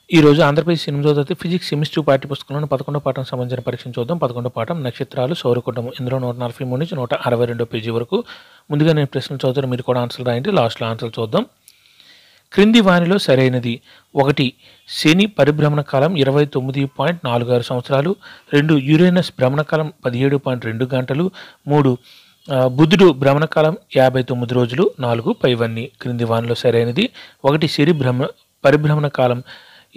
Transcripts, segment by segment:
ఈరోజు ఆంధ్రప్రదేశ్ 8వ తరగతి ఫిజిక్స్ సెమిస్టర్ పాఠ్య పుస్తకంలోని 11వ పాఠం సంబంధించిన పరీక్షను చూద్దాం. 11వ పాఠం నక్షత్రాలు, సౌరకుటుంబం. ఇందులో 143 నుంచి 162 పేజీ వరకు. ముందుగా నేను ప్రశ్నలు చదువుతాను, మీరు కూడా ఆన్సర్లు రాయండి. లాస్ట్లో ఆన్సర్లు చూద్దాం. క్రింది వానిలో సరైనది: 1. శని పరిభ్రమణ కాలం 29.46 సంవత్సరాలు. 2. యురేనస్ భ్రమణ కాలం 17.2 గంటలు. 3. బుధుడు భ్రమణకాలం 59 రోజులు. 4 పైవన్నీ. క్రింది వానిలో సరైనది: 1. శని పరిభ్రమణ కాలం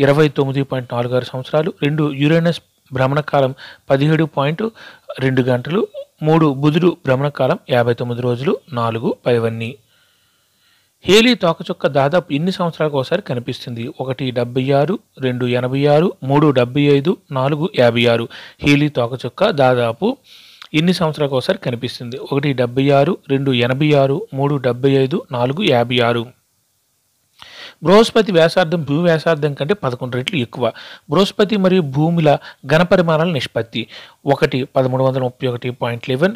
29.46 సంవత్సరాలు. 2. యురేనస్ భ్రమణకాలం 17.2 గంటలు. 3. బుధుడు భ్రమణకాలం 59 రోజులు. 4 పైవన్నీ. హేలీ తోకచుక్క దాదాపు ఎన్ని సంవత్సరాలకు ఒకసారి కనిపిస్తుంది? 1 76, 2 86, 3 75, 4 56. హేలీ తోకచుక్క దాదాపు ఎన్ని సంవత్సరాలకు ఒకసారి కనిపిస్తుంది? 1 76, 2 86, 3 75, 4 56. బృహస్పతి వ్యాసార్థం భూమి వ్యాసార్థం కంటే 11 రెట్లు ఎక్కువ. బృహస్పతి మరియు భూమిల ఘనపరిమాణాల నిష్పత్తి: 1 1331.11,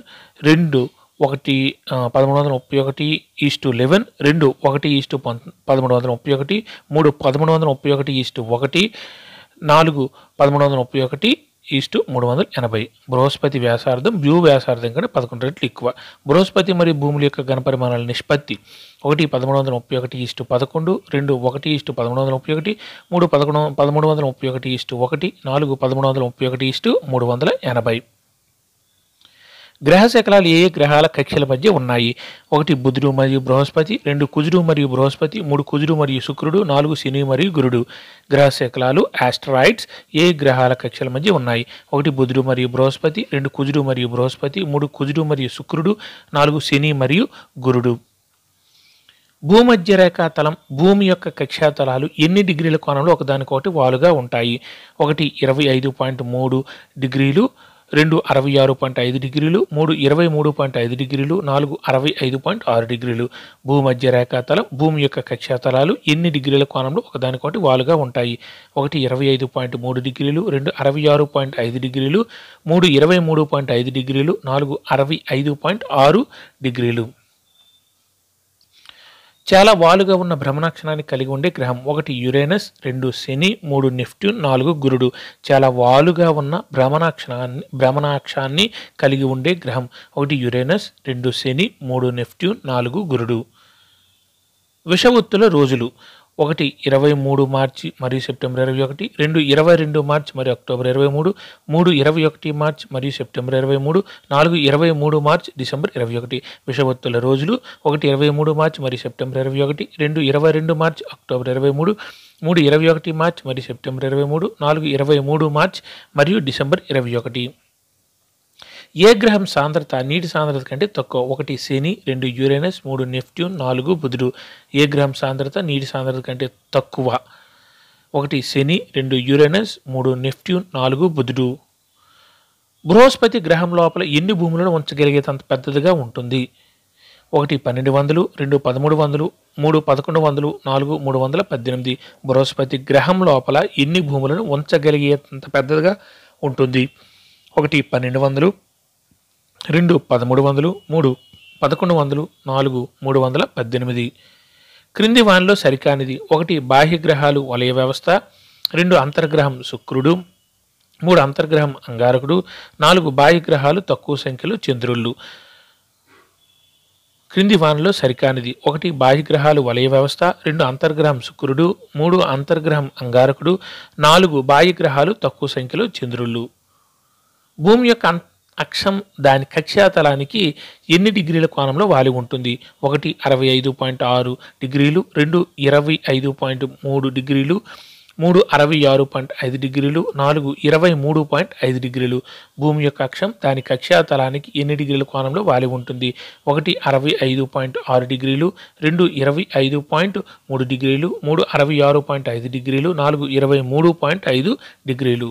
2 1331:11, 2 1:1331, 3 1331:1, 4 1331:380. బృహస్పతి వ్యాసార్థం భూ వ్యాసార్థం కంటే 11 రెట్లు ఎక్కువ. బృహస్పతి మరియు భూముల యొక్క ఘనపరిమాణాల నిష్పత్తి: 1 1331:11, 2 1:1331, 3 1331:1, 4 1331:380. గ్రహ శకలాలు ఏ గ్రహాల కక్ష్యల మధ్య ఉన్నాయి? 1 బుధుడు మరియు బృహస్పతి, 2 కుజుడు మరియు బృహస్పతి, 3 కుజుడు మరియు శుక్రుడు, 4 శని మరియు గురుడు. గ్రహ శకలాలు ఆస్ట్రాయిడ్స్ ఏ గ్రహాల కక్ష్యల మధ్య ఉన్నాయి? 1 బుధుడు మరియు బృహస్పతి, 2 కుజుడు మరియు బృహస్పతి, 3 కుజుడు మరియు శుక్రుడు, 4 శని మరియు గురుడు. భూమధ్య రేఖా తలం భూమి యొక్క కక్ష్యాతలాలు ఎన్ని డిగ్రీల కోణంలో ఒకదానికొకటి వాలుగా ఉంటాయి? 1 25.3 డిగ్రీలు, 2 66.5 డిగ్రీలు, 3 23.5 డిగ్రీలు, 4 65.6 డిగ్రీలు. భూమధ్య రేఖాతలం భూమి యొక్క కక్ష్యాతలాలు ఎన్ని డిగ్రీల కోణంలో ఒకదానికొకటి వాలుగా ఉంటాయి? 1 25.3 డిగ్రీలు, 2 66.5 డిగ్రీలు, 3 23.5 డిగ్రీలు, 4 65.6 డిగ్రీలు. చాలా వాలుగా ఉన్న భ్రమణాక్షాన్ని కలిగి ఉండే గ్రహం: 1 యురేనస్, 2 శని, 3 నెప్ట్యూన్, 4 గురుడు. చాలా వాలుగా ఉన్న భ్రమణాక్షాన్ని కలిగి ఉండే గ్రహం: 1 యురేనస్, 2 శని, 3 నెప్ట్యూన్, 4 గురుడు. విషువత్తుల రోజులు: 1 23 మార్చి మరియు సెప్టెంబర్ 21, 2 22 మార్చి మరియు అక్టోబర్ 23, 3 21 మార్చి మరియు సెప్టెంబర్ 23, 4 23 మార్చి డిసెంబర్ 21. విషువత్తుల రోజులు: 1 23 మార్చి మరియు సెప్టెంబర్ 21, 2 22 మార్చి అక్టోబర్ 23, 3 21 మార్చి మరియు సెప్టెంబర్ 23, 4 23 మార్చి మరియు డిసెంబర్ 21. ఏ గ్రహం సాంద్రత నీటి సాంద్రత కంటే తక్కువ? 1 శని, 2 యురేనస్, 3 నెప్ట్యూన్, 4 బుధుడు. ఏ గ్రహం సాంద్రత నీటి సాంద్రత కంటే తక్కువ? 1 శని, 2 యురేనస్, 3 నెప్ట్యూన్, 4 బుధుడు. బృహస్పతి గ్రహం లోపల ఎన్ని భూములను ఉంచగలిగేంత పెద్దదిగా ఉంటుంది? 1 1200, 2 1300, 3 1100, 4 318. బృహస్పతి గ్రహం లోపల ఎన్ని భూములను ఉంచగలిగేంత పెద్దదిగా ఉంటుంది? 1 1200, 2 1300, 3 1100, 4 318. క్రింది వానిలో సరికానిది: 1 బాహ్య గ్రహాలు వలయ వ్యవస్థ, 2 అంతర్గ్రహం శుక్రుడు, 3 అంతర్గ్రహం అంగారకుడు, 4 బాహ్య గ్రహాలు తక్కువ సంఖ్యలో చంద్రుళ్ళు. క్రింది వానిలో సరికానిది: 1 బాహ్య గ్రహాలు వలయ వ్యవస్థ, 2 అంతర్గ్రహం శుక్రుడు, 3 అంతర్గ్రహం అంగారకుడు, 4 బాహ్య గ్రహాలు తక్కువ సంఖ్యలో చంద్రుళ్ళు. భూమి యొక్క అక్షం దాని కక్ష్యాతలానికి ఎన్ని డిగ్రీల కోణంలో వాలి ఉంటుంది? 1 65.6 డిగ్రీలు, 2 25.3 డిగ్రీలు, 3 66.5 డిగ్రీలు, 4 23.5 డిగ్రీలు. భూమి యొక్క అక్షం దాని కక్ష్యాతలానికి ఎన్ని డిగ్రీల కోణంలో వాలి ఉంటుంది? 1 65.6 డిగ్రీలు, 2 25.3 డిగ్రీలు, 3 66.5 డిగ్రీలు, 4 23.5 డిగ్రీలు.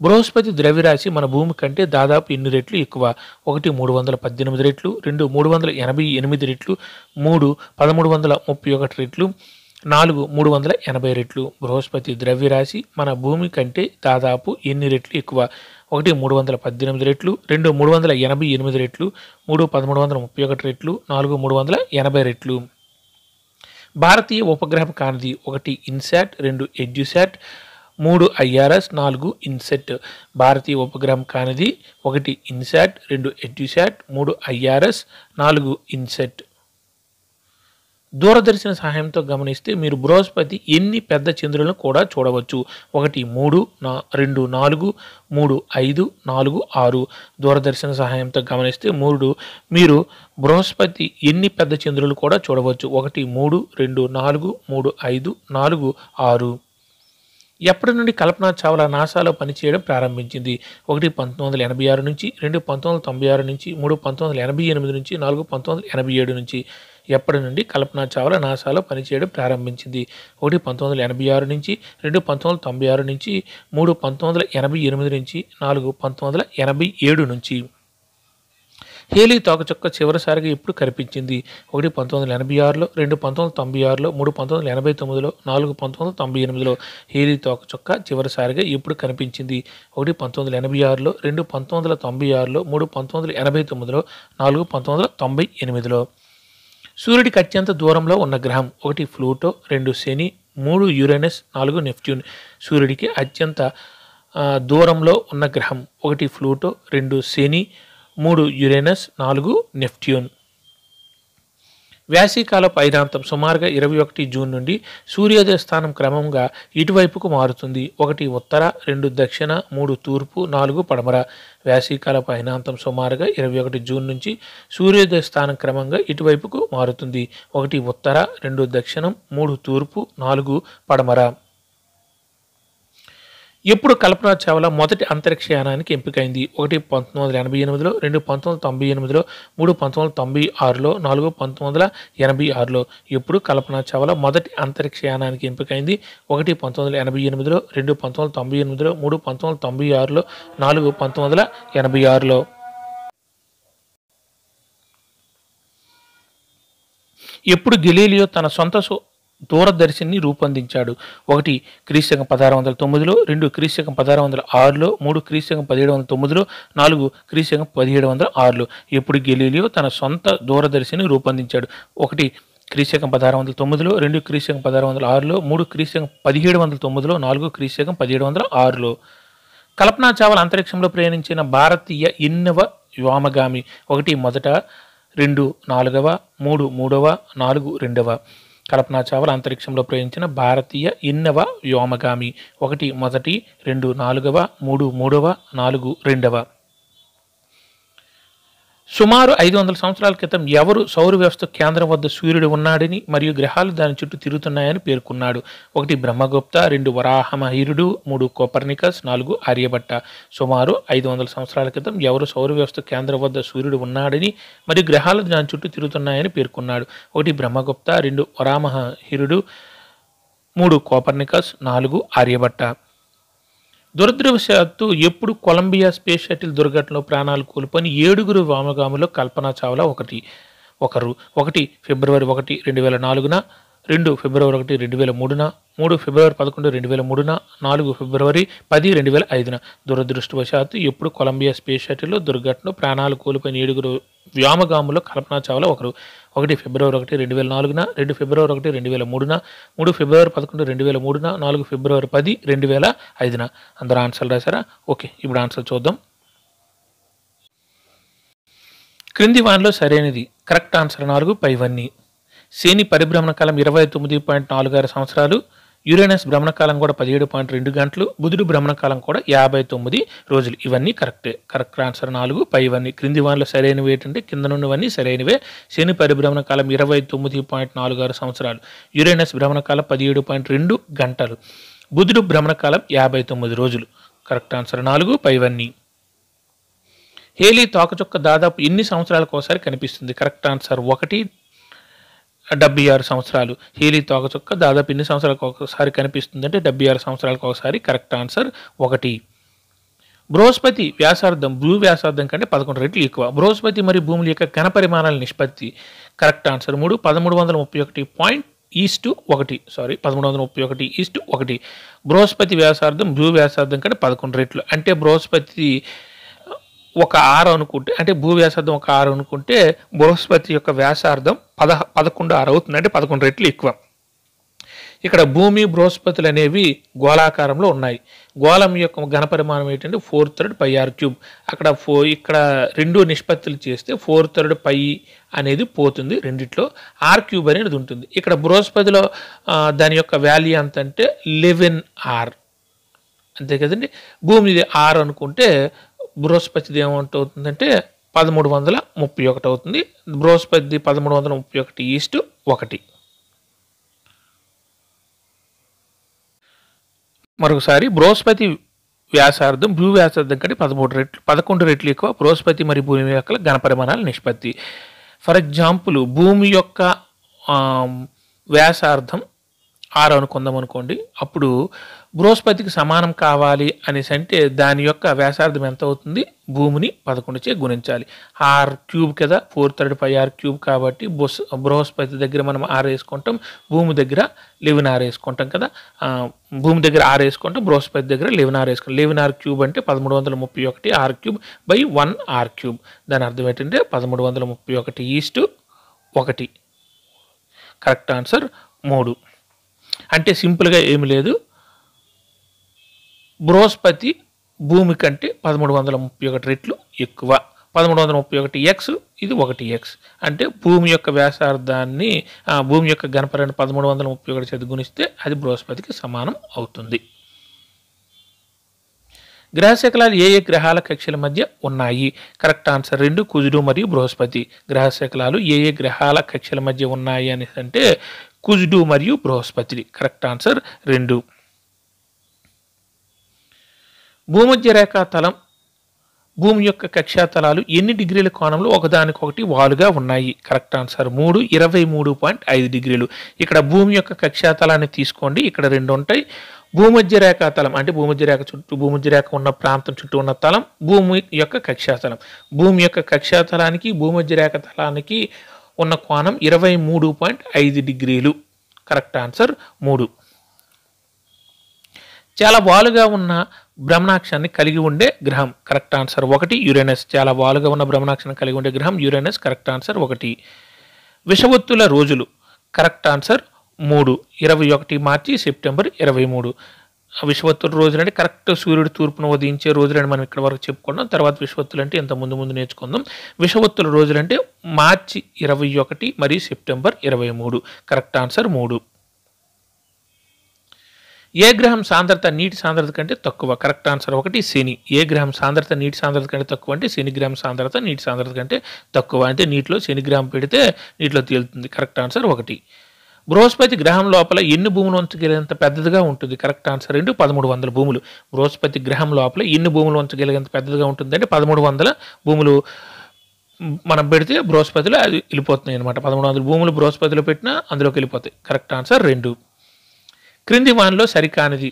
బృహస్పతి ద్రవ్యరాశి మన భూమి కంటే దాదాపు ఎన్ని రెట్లు ఎక్కువ? 1 318 రెట్లు, 2 388 రెట్లు, 3 1331 రెట్లు, 4 380 రెట్లు. బృహస్పతి ద్రవ్యరాశి మన భూమి కంటే దాదాపు ఎన్ని రెట్లు ఎక్కువ? 1 318 రెట్లు, 2 388 రెట్లు, 3 1331 రెట్లు, 4 380 రెట్లు. భారతీయ ఉపగ్రహం కానిది 1 ఇన్సాట్, 2 ఎడ్యుసాట్, 3 ఐఆర్ఎస్, 4 ఇన్సెట్. భారతీయ ఉపగ్రహం కానిది 1 ఇన్సాట్, 2 ఎడ్యుసాట్, 3 ఐఆర్ఎస్, 4 ఇన్సెట్. దూరదర్శన సహాయంతో గమనిస్తే మీరు బృహస్పతి ఎన్ని పెద్ద చంద్రులను కూడా చూడవచ్చు. 1 3, 2 4, 3 5, 4 6. దూరదర్శన సహాయంతో గమనిస్తే మీరు బృహస్పతి ఎన్ని పెద్ద చంద్రులు కూడా చూడవచ్చు. 1 3, 2 4, 3 5, 4 6. ఎప్పటి నుండి కల్పనా చావ్లా నాసాలో పనిచేయడం ప్రారంభించింది? 1 1986 నుంచి, 2 1996 నుంచి, 3 1988 నుంచి, 4 1987 నుంచి. ఎప్పటి నుండి కల్పనా చావ్లా నాసాలో పనిచేయడం ప్రారంభించింది? 1 1986 నుంచి, 2 1996 నుంచి, 3 1988 నుంచి, 4 1987 నుంచి. హేలీ తోకచుక్క చివరిసారిగా ఎప్పుడు కనిపించింది? 1 1986లో, 2 1996లో, 3 1989లో, 4 1998లో. హేలీ తోకచుక్క చివరిసారిగా ఎప్పుడు కనిపించింది? 1 1986లో, 2 1996లో, 3 1989లో, 4 1998లో. సూర్యుడికి అత్యంత దూరంలో ఉన్న గ్రహం? 1 ప్లూటో, 2 శని, 3 యురేనస్, 4 నెప్ట్యూన్. సూర్యుడికి అత్యంత దూరంలో ఉన్న గ్రహం? 1 ప్లూటో, 2 శని, 3 యురేనస్, 4 నెప్ట్యూన్. వేసవికాలపు ఐరాంతం సుమారుగా 21 జూన్ నుండి సూర్యోదయ స్థానం క్రమంగా ఇటువైపుకు మారుతుంది. 1 ఉత్తర, 2 దక్షిణ, 3 తూర్పు, 4 పడమర. వేసవికాలపు ఐరాంతం సుమారుగా 21 జూన్ నుంచి సూర్యోదయ స్థానం క్రమంగా ఇటువైపుకు మారుతుంది. 1 ఉత్తర, 2 దక్షిణం, 3 తూర్పు, 4 పడమర. ఎప్పుడు కల్పనా చావ్లా మొదటి అంతరిక్ష యానానికి ఎంపికైంది? 1 1988లో, 2 1998లో, 3 1996లో, 4 1986లో. ఎప్పుడు కల్పనా చావ్లా మొదటి అంతరిక్ష యానానికి ఎంపికైంది? 1 1988లో, 2 1998లో, 3 1996లో, 4 1986లో. ఎప్పుడు గెలీలియో తన సొంత దూరదర్శిని రూపొందించాడు? 1 క్రీస్తు 1609లో, 2 క్రీస్తు 1606లో, 3 క్రీస్తు 1709లో, 4 క్రీస్తు 1706లో. ఎప్పుడు గెలీలియో తన సొంత దూరదర్శిని రూపొందించాడు? 1 క్రీస్తు 1609లో, 2 క్రీస్తు 1606లో, 3 క్రీస్తు 1709లో, 4 క్రీస్తు 1706లో. కల్పనా చావ్లా అంతరిక్షంలో ప్రయాణించిన భారతీయ ఎన్నవ వ్యోమగామి? 1 మొదట, 2 నాలుగవ, 3 మూడవ, 4 రెండవ. కల్పనా చావ్లా అంతరిక్షంలో ప్రయాణించిన భారతీయ ఎన్నవ వ్యోమగామి? 1 మొదటి, 2 నాలుగవ, 3 మూడవ, 4 రెండవ. సుమారు 500 సంవత్సరాల క్రితం ఎవరు సౌర వ్యవస్థ కేంద్రం వద్ద సూర్యుడు ఉన్నాడని మరియు గ్రహాలు దాని చుట్టూ తిరుగుతున్నాయని పేర్కొన్నాడు? 1 బ్రహ్మగుప్త, 2 వరాహమహిరుడు, 3 కోపర్నికస్, 4 ఆర్యభట్ట. సుమారు 500 సంవత్సరాల క్రితం ఎవరు సౌర వ్యవస్థ కేంద్రం వద్ద సూర్యుడు ఉన్నాడని మరియు గ్రహాలు దాని చుట్టూ తిరుగుతున్నాయని పేర్కొన్నాడు? 1 బ్రహ్మగుప్త, 2 వరాహమహిరుడు, 3 కోపర్నికస్, 4 ఆర్యభట్ట. దురదృష్టవశాత్తు ఎప్పుడు కొలంబియా స్పేస్ షటిల్ దుర్ఘటనలో ప్రాణాలు కోల్పోని 7 వ్యోమగాముల్లో కల్పనా చావ్లా ఒకరు. 1 ఫిబ్రవరి 1, 2004, 2 ఫిబ్రవరి 1, 2003, 3 ఫిబ్రవరి 11, 2003, 4 ఫిబ్రవరి 10, 2005. దురదృష్టవశాత్తు ఎప్పుడు కొలంబియా స్పేస్ షటిల్లో దుర్ఘటనలో ప్రాణాలు కోల్పోయిన 7 వ్యోమగాముల్లో కల్పనా చావ్లా ఒకరు. 1 ఫిబ్రవరి 1, 2004, 2 ఫిబ్రవరి 1, 2003, 3 ఫిబ్రవరి 11, 2003, 4 ఫిబ్రవరి 10, 2005. అందరూ ఆన్సర్లు రాశారా? ఓకే, ఇప్పుడు ఆన్సర్ చూద్దాం. క్రింది వానిలో సరైనది. కరెక్ట్ ఆన్సర్ 4 పైవన్నీ. శని పరిభ్రమణ కాలం 29.46 సంవత్సరాలు, యురేనస్ భ్రమణకాలం కూడా 17.2 గంటలు, బుధుడు భ్రమణకాలం కూడా 59 రోజులు. ఇవన్నీ కరెక్టే. కరెక్ట్ ఆన్సర్ 4 పైవన్నీ. క్రింది వానిలో సరైనవి ఏంటంటే కింద నుండివన్నీ సరైనవే. శని పరిభ్రమణ కాలం 29.46 సంవత్సరాలు, యురేనస్ భ్రమణకాలం 17.2 గంటలు, బుధుడు భ్రమణకాలం 59 రోజులు. కరెక్ట్ ఆన్సర్ 4 పైవన్నీ. హేలీ తోకచుక్క దాదాపు ఎన్ని సంవత్సరాలకు ఒకసారి కనిపిస్తుంది? కరెక్ట్ ఆన్సర్ 1, 76 సంవత్సరాలు. హేలీ తోకచుక్క దాదాపు ఎన్ని సంవత్సరాలకు ఒకసారి కనిపిస్తుంది అంటే 76 సంవత్సరాలకు ఒకసారి. Correct answer 1. బృహస్పతి వ్యాసార్థం భూ వ్యాసార్థం కంటే 11 రెట్లు ఎక్కువ. బృహస్పతి మరియు భూముల యొక్క ఘన పరిమాణాల నిష్పత్తి? Correct answer 3, 1331.1. బృహస్పతి వ్యాసార్థం భూ వ్యాసార్థం కంటే 11 రెట్లు. అంటే బృహస్పతి ఒక 6 అనుకుంటే, అంటే భూ వ్యాసార్థం ఒక 6 అనుకుంటే బృహస్పతి యొక్క వ్యాసార్థం 11/6 అవుతుంది, అంటే 11 రెట్లు ఎక్కువ. ఇక్కడ భూమి బృహస్పతులు అనేవి గోళాకారంలో ఉన్నాయి. గోళం యొక్క ఘనపరిమాణం ఏంటంటే 4/3 పై ఆర్ క్యూబ్. ఇక్కడ రెండు నిష్పత్తులు చేస్తే 4/3 పై అనేది పోతుంది, రెండిట్లో ఆర్ క్యూబ్ అనేది ఉంటుంది. ఇక్కడ బృహస్పతిలో దాని యొక్క వాల్యూ ఎంత అంటే 11R, అంతే కదండి. భూమిది ఆర్ అనుకుంటే బృహస్పతిది ఏమంటుందంటే 1331 అవుతుంది. బృహస్పతి 1331:1. మరొకసారి బృహస్పతి వ్యాసార్థం భూ వ్యాసార్థం కంటే 11 రెట్లు ఎక్కువ. బృహస్పతి మరియు భూమి యొక్క ఘనపరిమాణాల నిష్పత్తి. ఫర్ ఎగ్జాంపుల్ భూమి యొక్క వ్యాసార్థం 6 అనుకుందాం అనుకోండి. అప్పుడు బృహస్పతికి సమానం కావాలి అనేసి అంటే దాని యొక్క వ్యాసార్థం ఎంత అవుతుంది? భూమిని 11 గుణించాలి. ఆర్ క్యూబ్ కదా, 4/3 పై ఆర్ క్యూబ్ కాబట్టి బృహస్పతి దగ్గర మనం ఆర్ వేసుకుంటాం, భూమి దగ్గర 11R వేసుకుంటాం కదా. భూమి దగ్గర ఆర్ వేసుకుంటాం, బృహస్పతి దగ్గర 11R వేసుకుంటాం. 11R క్యూబ్ అంటే 1331 R cube by 1R cube. దాని అర్థం ఏంటంటే 1331:1. Correct answer 3. అంటే సింపుల్గా ఏమి లేదు, బృహస్పతి భూమి కంటే 1331 రెట్లు ఎక్కువ. 1331x, ఇది 1x. అంటే భూమి యొక్క వ్యాసార్థాన్ని భూమి యొక్క ఘనపరిమాణం 1331 చేత గుణిస్తే అది బృహస్పతికి సమానం అవుతుంది. గ్రహశకలాలు ఏ గ్రహాల కక్షల మధ్య ఉన్నాయి? కరెక్ట్ ఆన్సర్ 2, కుజుడు మరియు బృహస్పతి. గ్రహశకలాలు ఏ గ్రహాల కక్షల మధ్య ఉన్నాయి అని అంటే కుజుడు మరియు బృహస్పతి. Correct answer 2. భూమధ్య రేఖా తలం భూమి యొక్క కక్షాతలాలు ఎన్ని డిగ్రీల కోణంలో ఒకదానికొకటి వాలుగా ఉన్నాయి? కరెక్ట్ ఆన్సర్ 3, 23.5 డిగ్రీలు. ఇక్కడ భూమి యొక్క కక్షాతలాన్ని తీసుకోండి, ఇక్కడ 2 ఉంటాయి. భూమధ్య రేఖా తలం అంటే భూమధ్య రేఖ ఉన్న ప్రాంతం చుట్టూ ఉన్న తలం భూమి యొక్క కక్షాతలం. భూమి యొక్క కక్షాతలానికి భూమధ్య రేఖ తలానికి ఉన్న కోణం 23.5 డిగ్రీలు. Correct answer 3. చాలా వాలుగా ఉన్న భ్రమణాక్షాన్ని కలిగి ఉండే గ్రహం? Correct answer 1, Uranus. చాలా వాలుగా ఉన్న భ్రమణాక్షాన్ని కలిగి ఉండే గ్రహం యురేనస్. Correct answer 1. విషవత్తుల రోజులు? కరెక్ట్ ఆన్సర్ 3, 21 మార్చి, సెప్టెంబర్ 23. విషవత్తుల రోజులు అంటే కరెక్ట్ సూర్యుడు తూర్పును ఉదయించే రోజులని మనం ఇక్కడ వరకు చెప్పుకున్నాం. తర్వాత విషవత్తులు అంటే ఇంత ముందు నేర్చుకుందాం. విషవత్తుల రోజులు అంటే మార్చి 21 మరియు సెప్టెంబర్ 23. Correct answer 3. ఏ గ్రహం సాంద్రత నీటి సాంద్రత కంటే తక్కువ? కరెక్ట్ ఆన్సర్ 1, శని. ఏ గ్రహం సాంద్రత నీటి సాంద్రత కంటే తక్కువ అంటే శని గ్రహం సాంద్రత నీటి సాంద్రత కంటే తక్కువ. అంటే నీటిలో శని గ్రహం పెడితే నీటిలో తేలుతుంది. Correct answer 1. బృహస్పతి గ్రహం లోపల ఎన్ని భూములు ఉంచగలిగేంత పెద్దదిగా ఉంటుంది? కరెక్ట్ ఆన్సర్ 2, 1300 భూములు. బృహస్పతి గ్రహం లోపల ఎన్ని భూములు ఉంచగలిగేంత పెద్దదిగా ఉంటుంది అంటే 1300 భూములు మనం పెడితే బృహస్పతిలో అది వెళ్ళిపోతున్నాయి అనమాట. 1300 భూములు బృహస్పతిలో పెట్టినా అందులోకి వెళ్ళిపోతాయి. Correct answer 2. క్రింది వానిలో సరికానిది?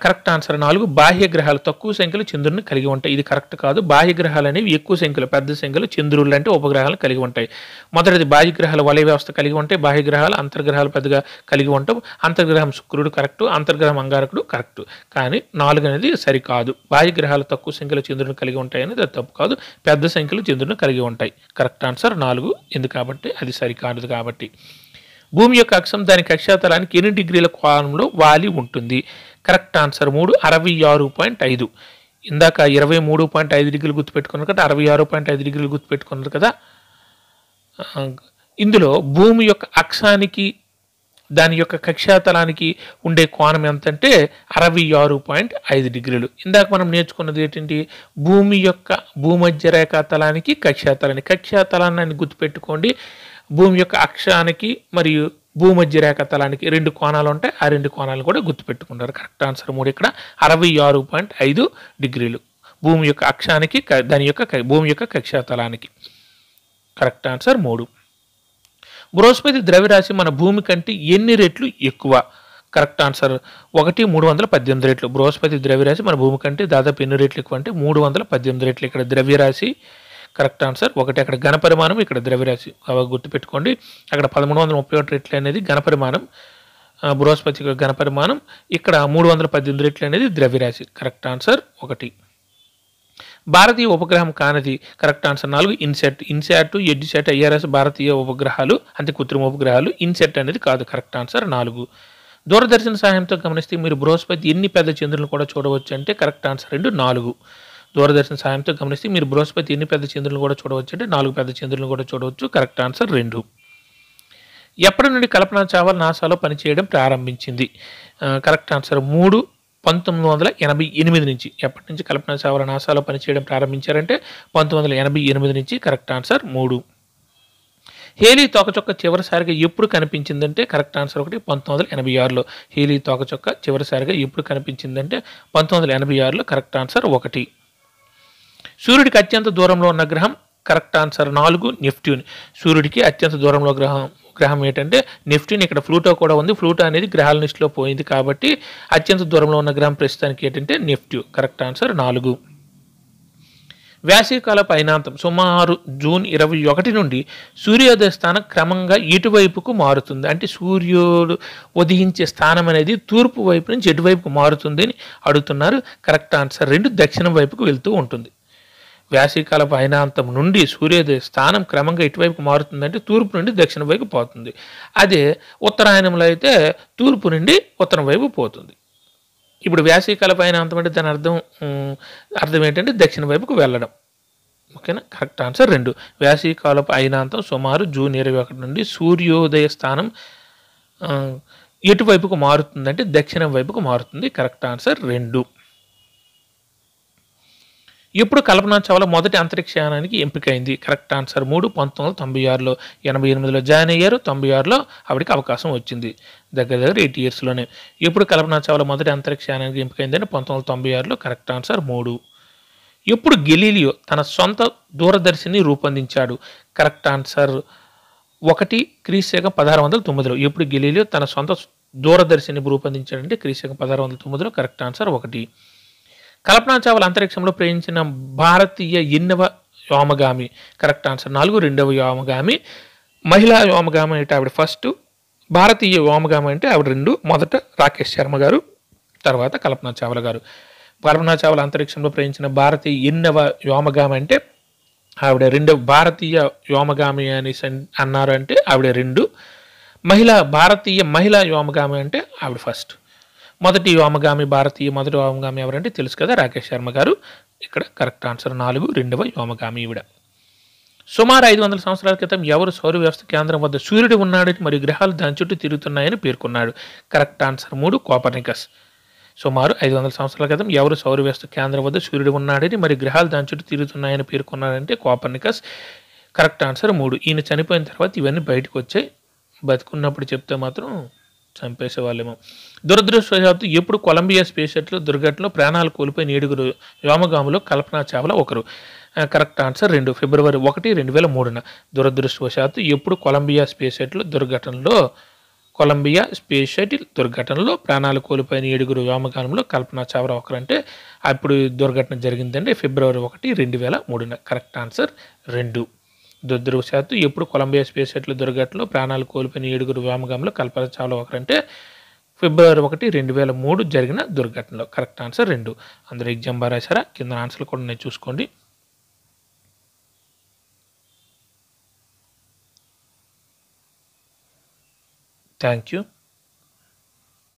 కరెక్ట్ ఆన్సర్ 4, బాహ్య గ్రహాలు తక్కువ సంఖ్యలో చంద్రుడిని కలిగి ఉంటాయి. ఇది కరెక్ట్ కాదు. బాహ్య గ్రహాలు అనేవి ఎక్కువ సంఖ్యలో పెద్ద సంఖ్యలో చంద్రులు అంటే ఉపగ్రహాలను కలిగి ఉంటాయి. మొదటిది బాహ్య గ్రహాలు వలయ వ్యవస్థ కలిగి ఉంటాయి. బాహ్య గ్రహాలు అంతర్గ్రహాలు పెద్దగా కలిగి ఉంటాం. అంతర్గ్రహం శుక్రుడు కరెక్ట్, అంతర్గ్రహం అంగారకుడు కరెక్ట్. కానీ 4 అనేది సరికాదు. బాహ్య గ్రహాలు తక్కువ సంఖ్యలో చంద్రుడిని కలిగి ఉంటాయి అనేది అది తప్పు కాదు. పెద్ద సంఖ్యలో చంద్రుడిని కలిగి ఉంటాయి. కరెక్ట్ ఆన్సర్ 4, ఎందుకంటే అది సరికాదు కాబట్టి. భూమి యొక్క అక్షం దాని కక్షాతలానికి ఎన్ని డిగ్రీల కోణంలో వాలి ఉంటుంది? Correct answer 3, 66.5. ఇందాక 23.5 డిగ్రీలు గుర్తుపెట్టుకున్నారు కదా, 66.5 డిగ్రీలు గుర్తుపెట్టుకున్నారు కదా. ఇందులో భూమి యొక్క అక్షానికి దాని యొక్క కక్షాతలానికి ఉండే కోణం ఎంతంటే 66.5 డిగ్రీలు. ఇందాక మనం నేర్చుకున్నది ఏంటంటే భూమి యొక్క భూమధ్య రేఖా తలానికి కక్షాతలాన్ని గుర్తుపెట్టుకోండి. భూమి యొక్క అక్షానికి మరియు భూమధ్య రేఖా తలానికి 2 కోణాలు ఉంటాయి. ఆ 2 కోణాలు కూడా గుర్తుపెట్టుకుంటారు. కరెక్ట్ ఆన్సర్ 3, ఇక్కడ 66.5 డిగ్రీలు భూమి యొక్క అక్షానికి దాని యొక్క భూమి యొక్క కక్షాతలానికి. Correct answer 3. బృహస్పతి ద్రవ్యరాశి మన భూమి కంటే ఎన్ని రెట్లు ఎక్కువ? కరెక్ట్ ఆన్సర్ 1, 318 రెట్లు. బృహస్పతి ద్రవ్యరాశి మన భూమి కంటే దాదాపు ఎన్ని రెట్లు ఎక్కువ అంటే 318 రెట్లు. ఇక్కడ ద్రవ్యరాశి కరెక్ట్ ఆన్సర్ 1. అక్కడ ఘనపరిమాణం, ఇక్కడ ద్రవ్యరాశి గుర్తుపెట్టుకోండి. అక్కడ 1331 రెట్లు అనేది ఘనపరిమాణం, బృహస్పతి ఘనపరిమాణం. ఇక్కడ 318 రెట్లు అనేది ద్రవ్యరాశి. Correct answer 1. భారతీయ ఉపగ్రహం కానిది. Correct answer 4 INSAT. INSAT, EDUSAT, IRS భారతీయ ఉపగ్రహాలు, అంటే కృత్రిమ ఉపగ్రహాలు. ఇన్సెట్ అనేది కాదు. Correct answer 4. దూరదర్శన్ సహాయంతో గమనిస్తే మీరు బృహస్పతి ఎన్ని పెద్ద చంద్రులను కూడా చూడవచ్చు అంటే కరెక్ట్ ఆన్సర్ 2 4. దూరదర్శన్ సహాయంతో గమనిస్తే మీరు బృహస్పతి ఎన్ని పెద్ద చంద్రులను కూడా చూడవచ్చు అంటే 4 పెద్ద చంద్రులను కూడా చూడవచ్చు. Correct answer 2. ఎప్పటి నుండి కల్పనా చావ్లా నాసాలో పనిచేయడం ప్రారంభించింది? కరెక్ట్ ఆన్సర్ 3 1988 నుంచి. ఎప్పటి నుంచి కల్పనా చావ్లా నాసాలో పనిచేయడం ప్రారంభించారంటే 1988 నుంచి. Correct answer 3. హేలీ తోకచుక్క చివరిసారిగా ఎప్పుడు కనిపించిందంటే కరెక్ట్ ఆన్సర్ 1 1986లో. హేలీ తోకచుక్క చివరిసారిగా ఎప్పుడు కనిపించిందంటే 1986లో. Correct answer 1. సూర్యుడికి అత్యంత దూరంలో ఉన్న గ్రహం. Correct answer 4 Neptune. సూర్యుడికి అత్యంత దూరంలో గ్రహం ఏంటంటే నెప్ట్యూన్. ఇక్కడ ప్లూటో కూడా ఉంది. ప్లూటో అనేది గ్రహాల లిస్టులో పోయింది కాబట్టి అత్యంత దూరంలో ఉన్న గ్రహం ప్రస్తుతానికి ఏంటంటే నెప్ట్యూన్. Correct answer 4. వేసవికాలపు అయినాంతం సుమారు జూన్ 21 నుండి సూర్యోదయ స్థానం క్రమంగా ఇటువైపుకు మారుతుంది. అంటే సూర్యుడు ఉదయించే స్థానం అనేది తూర్పు వైపు నుంచి ఎటువైపుకు మారుతుంది అని అడుగుతున్నారు. కరెక్ట్ ఆన్సర్ 2 దక్షిణం వైపుకు వెళ్తూ ఉంటుంది. వేసవికాలపు అయినాంతం నుండి సూర్యోదయ స్థానం క్రమంగా ఇటువైపుకు మారుతుందంటే తూర్పు నుండి దక్షిణం వైపు పోతుంది. అదే ఉత్తరాయణంలో అయితే తూర్పు నుండి ఉత్తరం వైపు పోతుంది. ఇప్పుడు వేసవికాలపు అయినాంతం అంటే దాని అర్థం ఏంటంటే దక్షిణ వైపుకు వెళ్ళడం. ఓకేనా? Correct answer 2. వేసవికాలపు అయినాంతం సుమారు జూన్ 21 నుండి సూర్యోదయ స్థానం ఎటువైపుకు మారుతుందంటే దక్షిణం వైపుకు మారుతుంది. Correct answer 2. ఎప్పుడు కల్పనా చావ్లా మొదటి అంతరిక్షయానానికి ఎంపికైంది? కరెక్ట్ ఆన్సర్ 3 1996లో. 88లో జాయిన్ అయ్యారు. 96లో ఆవిడకి అవకాశం వచ్చింది. దగ్గర 8 ఇయర్స్లోనే. ఎప్పుడు కల్పనా చావ్లా మొదటి అంతరిక్షయానానికి ఎంపికైందంటే 1996లో. Correct answer 3. ఎప్పుడు గెలీలియో తన సొంత దూరదర్శిని రూపొందించాడు? కరెక్ట్ ఆన్సర్ 1 క్రీస్తు 1609లో. ఎప్పుడు గెలీలియో తన సొంత దూరదర్శిని రూపొందించాడంటే క్రీస్తు 1609లో. Correct answer 1. కల్పనా చావ్లా అంతరిక్షంలో ప్రయాణించిన భారతీయ ఎన్నవ వ్యోమగామి? కరెక్ట్ ఆన్సర్ 4 రెండవ వ్యోమగామి. మహిళా వ్యోమగామి అంటే ఆవిడ ఫస్ట్. భారతీయ వ్యోమగామి అంటే ఆవిడ 2. మొదట రాకేష్ శర్మ గారు, తర్వాత కల్పనా చావ్లా గారు. కల్పనా చావ్లా అంతరిక్షంలో ప్రయాణించిన భారతీయ ఎన్నవ వ్యోమగామి అంటే ఆవిడ 2వ భారతీయ వ్యోమగామి అని అన్నారు అంటే ఆవిడ 2. భారతీయ మహిళా వ్యోమగామి అంటే ఆవిడ ఫస్ట్. మొదటి వ్యోమగామి మొదటి వ్యోమగామి ఎవరంటే తెలుసు కదా, రాకేష్ శర్మ గారు. ఇక్కడ కరెక్ట్ ఆన్సర్ 4 రెండవ వ్యోమగామి ఈవిడ. సుమారు 500 సంవత్సరాల క్రితం ఎవరు సౌర వ్యవస్థ కేంద్రం వద్ద సూర్యుడు ఉన్నాడని మరియు గ్రహాలు దాని చుట్టూ తిరుగుతున్నాయని పేర్కొన్నాడు? Correct answer 3 Copernicus. సుమారు 500 సంవత్సరాల క్రితం ఎవరు సౌర వ్యవస్థ కేంద్రం వద్ద సూర్యుడు ఉన్నాడని మరియు గ్రహాలు దాని చుట్టూ తిరుగుతున్నాయని పేర్కొన్నాడంటే కోపర్నికస్. Correct answer 3. ఈయన చనిపోయిన తర్వాత ఇవన్నీ బయటకు వచ్చాయి. బతుకున్నప్పుడు చెప్తే మాత్రం చంపేసేవాళ్ళేమో. దురదృష్టవశాత్తు ఎప్పుడు కొలంబియా స్పేస్ షటిల్ దుర్ఘటనలో ప్రాణాలు కోల్పోయిన 7 వ్యోమగాములో కల్పనా చావ్లా ఒకరు? కరెక్ట్ ఆన్సర్ 2 ఫిబ్రవరి 1 2003న. దురదృష్టవశాత్తు ఎప్పుడు కొలంబియా స్పేస్ షటిల్ దుర్ఘటనలో ప్రాణాలు కోల్పోయిన 7 వ్యోమగాములో కల్పనా చావ్లా ఒకరంటే అప్పుడు దుర్ఘటన జరిగిందంటే ఫిబ్రవరి 1 2003న. Correct answer 2. దురదృష్టవశాత్తు ఎప్పుడు కొలంబియా స్పేస్ షటిల్ దుర్ఘటనలో ప్రాణాలు కోల్పోయిన 7 వ్యోమగాములో కల్పనా చావ్లా ఒకరంటే ఫిబ్రవరి 1 2003 జరిగిన దుర్ఘటనలో. Correct answer 2. అందరూ ఎగ్జామ్ బాగా రాశారా? కింద ఆన్సర్లు కూడా నేను చూసుకోండి. Thank you.